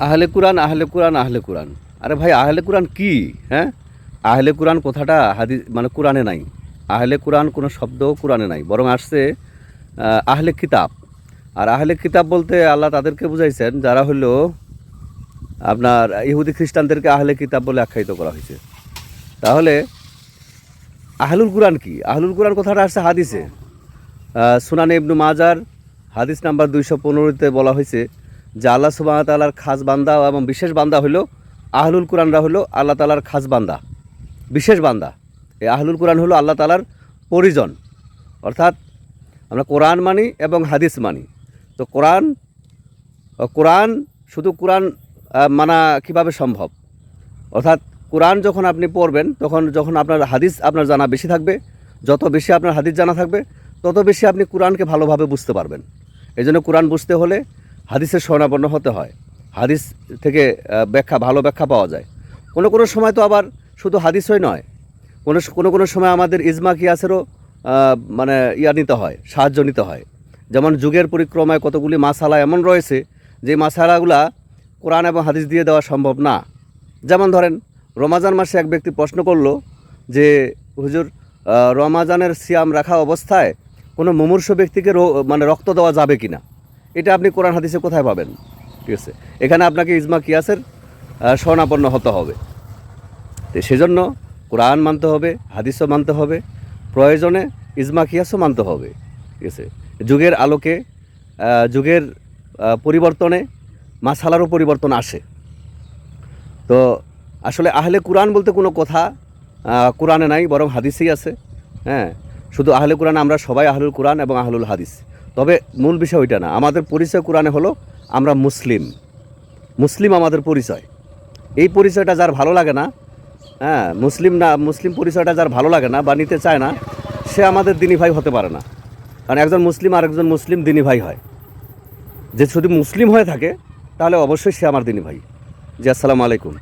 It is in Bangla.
আহলে কুরআন, আহলে কুরআন, আহলে কুরআন। আরে ভাই, আহলে কুরআন কি? হ্যাঁ, আহলে কুরআন কথাটা হাদিস মানে কোরআনে নাই। আহলে কুরআন কোনো শব্দও কোরআনে নাই, বরং আসছে আহলে কিতাব। আর আহলে কিতাব বলতে আল্লাহ তাদেরকে বুঝাইছেন যারা হলো আপনার ইহুদি খ্রিস্টানদেরকে আহলে কিতাব বলে আখ্যায়িত করা হয়েছে। তাহলে আহলুল কুরআন কি? আহলুল কুরআন কথাটা আসছে হাদিসে। সুনানে ইবনু মাজার হাদিস নাম্বার 215-তে বলা হয়েছে যে আল্লাহ সুবহানাহু ওয়া তাআলার খাস বান্দা এবং বিশেষ বান্দা হলো আহলুল কুরআনরা হলো আল্লাহ তাআলার খাস বান্দা, বিশেষ বান্দা। এই আহলুল কুরআন হলো আল্লাহ তাআলার পরিজন। অর্থাৎ আমরা কোরআন মানি এবং হাদিস মানি। তো কোরআন শুধু কোরআন মানা কিভাবে সম্ভব? অর্থাৎ কোরআন যখন আপনি পড়বেন যখন আপনার হাদিস আপনার জানা বেশি থাকবে, যত বেশি আপনার হাদিস জানা থাকবে তত বেশি আপনি কোরআনকে ভালোভাবে বুঝতে পারবেন। এই জন্য কোরআন বুঝতে হলে হাদিসের শরণাপন্ন হতে হয়। হাদিস থেকে ভালো ব্যাখ্যা পাওয়া যায়। কোনো সময় তো আবার শুধু হাদিসই নয়, কোনো সময় আমাদের ইজমা কিয়াসেরও মানে নিতে হয়, সাহায্য নিতে হয়। যেমন যুগের পরিক্রমায় কতগুলি মাসালা এমন রয়েছে যে মাসালাগুলা কোরআন এবং হাদিস দিয়ে দেওয়া সম্ভব না। যেমন ধরেন, রমাজান মাসে এক ব্যক্তি প্রশ্ন করলো যে হুজুর, রমাজানের সিয়াম রাখা অবস্থায় কোনো মুমূর্ষু ব্যক্তিকে মানে রক্ত দেওয়া যাবে কি না? এটা আপনি কোরআন হাদিসে কোথায় পাবেন? ঠিক আছে, এখানে আপনাকে ইজমা কিয়াসের শরণাপন্ন হতে হবে। তো সেজন্য কোরআন মানতে হবে, হাদিসও মানতে হবে, প্রয়োজনে ইজমা কিয়াসও মানতে হবে। ঠিক আছে, যুগের আলোকে যুগের পরিবর্তনে মাসালারও পরিবর্তন আসে। তো আসলে আহলে কুরআন বলতে কোনো কথা কোরআনে নাই, বরং হাদিসেই আছে। হ্যাঁ, শুধু আহলে কুরআন আমরা সবাই আহলুল কুরআন এবং আহলুল হাদিস। তবে মূল বিষয় ওইটা না। আমাদের পরিচয় কোরআনে হলো আমরা মুসলিম আমাদের পরিচয়। এই পরিচয়টা যার ভালো লাগে না, হ্যাঁ, মুসলিম পরিচয়টা যার ভালো লাগে না বা নিতে চায় না, সে আমাদের দিনী ভাই হতে পারে না। কারণ একজন মুসলিম আর একজন মুসলিম দিনী ভাই হয়। যে শুধু মুসলিম হয়ে থাকে তাহলে অবশ্যই সে আমার দিনী ভাই। জি, আসসালামু আলাইকুম।